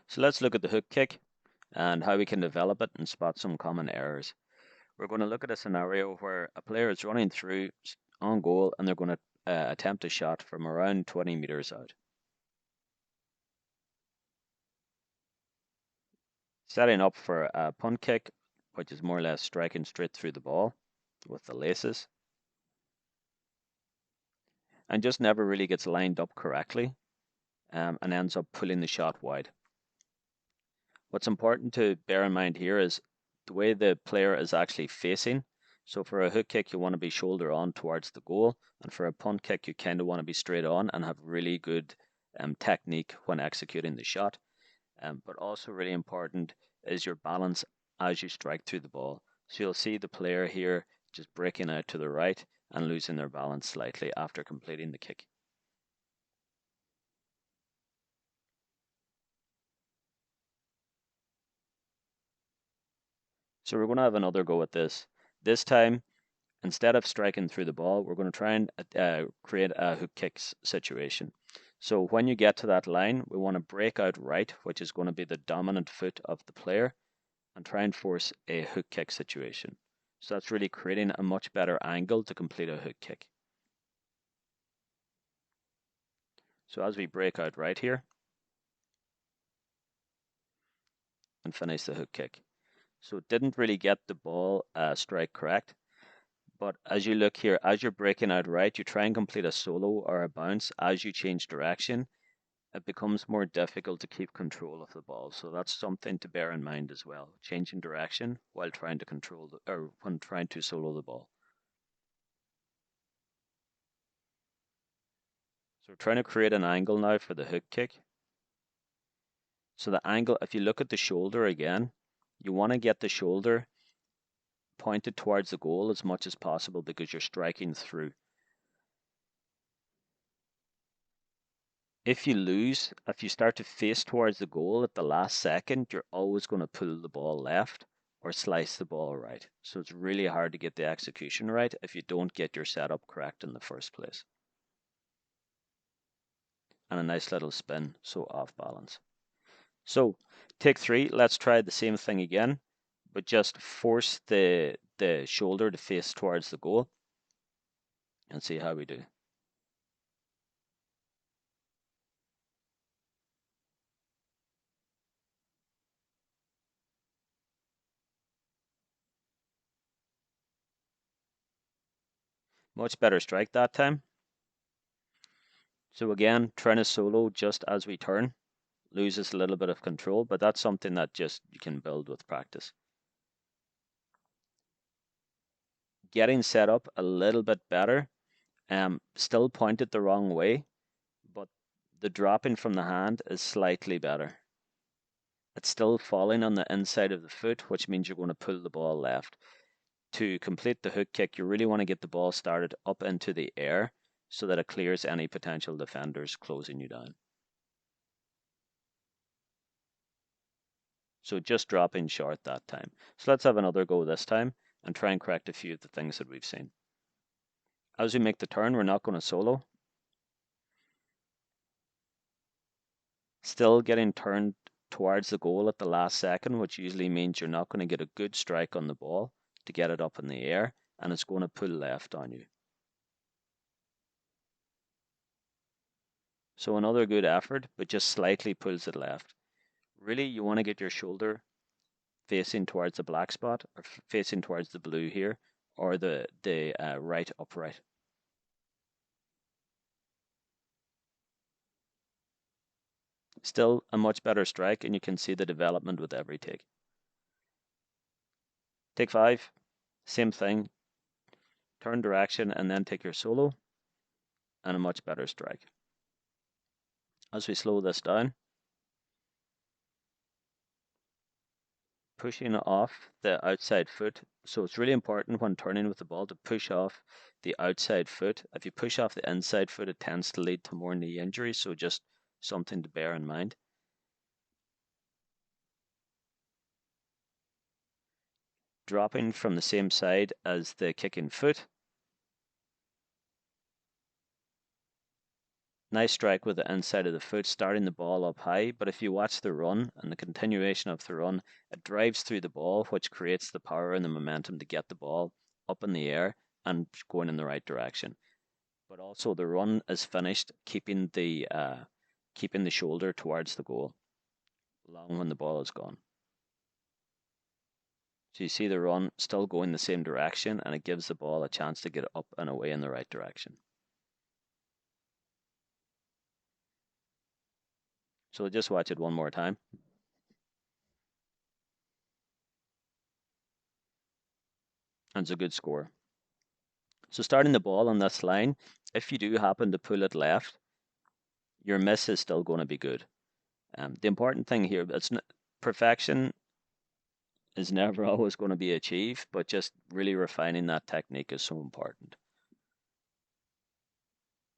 So let's look at the hook kick and how we can develop it and spot some common errors. We're going to look at a scenario where a player is running through on goal and they're going to attempt a shot from around 20 meters out. Setting up for a punt kick, which is more or less striking straight through the ball with the laces, and just never really gets lined up correctly and ends up pulling the shot wide. What's important to bear in mind here is the way the player is actually facing. So for a hook kick, you want to be shoulder on towards the goal, and for a punt kick, you kind of want to be straight on and have really good technique when executing the shot. But also really important is your balance as you strike through the ball. So you'll see the player here just breaking out to the right and losing their balance slightly after completing the kick. So we're going to have another go at this. This time, instead of striking through the ball, we're going to try and create a hook kick situation. So when you get to that line, we want to break out right, which is going to be the dominant foot of the player, and try and force a hook kick situation. So that's really creating a much better angle to complete a hook kick. So as we break out right here and finish the hook kick. So it didn't really get the ball strike correct. But as you look here, as you're breaking out right, you try and complete a solo or a bounce. As you change direction, it becomes more difficult to keep control of the ball. So that's something to bear in mind as well. Changing direction while trying to control or when trying to solo the ball. So we're trying to create an angle now for the hook kick. So the angle, if you look at the shoulder again, you want to get the shoulder pointed towards the goal as much as possible because you're striking through. If you start to face towards the goal at the last second, you're always going to pull the ball left or slice the ball right. So it's really hard to get the execution right if you don't get your setup correct in the first place. And a nice little spin, so off balance. So take 3, let's try the same thing again, but just force the shoulder to face towards the goal and see how we do. Much better strike that time. So again, trying to solo just as we turn, loses a little bit of control, but that's something that just you can build with practice. Getting set up a little bit better, still pointed the wrong way, but the dropping from the hand is slightly better. It's still falling on the inside of the foot, which means you're going to pull the ball left. To complete the hook kick, you really want to get the ball started up into the air so that it clears any potential defenders closing you down. So just dropping short that time. So let's have another go this time and try and correct a few of the things that we've seen. As we make the turn, we're not going to solo. Still getting turned towards the goal at the last second, which usually means you're not going to get a good strike on the ball to get it up in the air, and it's going to pull left on you. So another good effort, but just slightly pulls it left. Really, you want to get your shoulder facing towards the black spot or facing towards the blue here, or the right upright. Still a much better strike, and you can see the development with every take. Take 5, same thing, turn direction and then take your solo, and a much better strike. As we slow this down, pushing off the outside foot. So it's really important when turning with the ball to push off the outside foot. If you push off the inside foot, it tends to lead to more knee injuries. So just something to bear in mind. Dropping from the same side as the kicking foot. Nice strike with the inside of the foot, starting the ball up high. But if you watch the run and the continuation of the run, it drives through the ball, which creates the power and the momentum to get the ball up in the air and going in the right direction. But also the run is finished keeping the shoulder towards the goal, long when the ball is gone. So you see the run still going the same direction, and it gives the ball a chance to get up and away in the right direction. So we'll just watch it one more time. And it's a good score. So starting the ball on this line, if you do happen to pull it left, your miss is still going to be good. The important thing here, perfection is never always going to be achieved, but just really refining that technique is so important.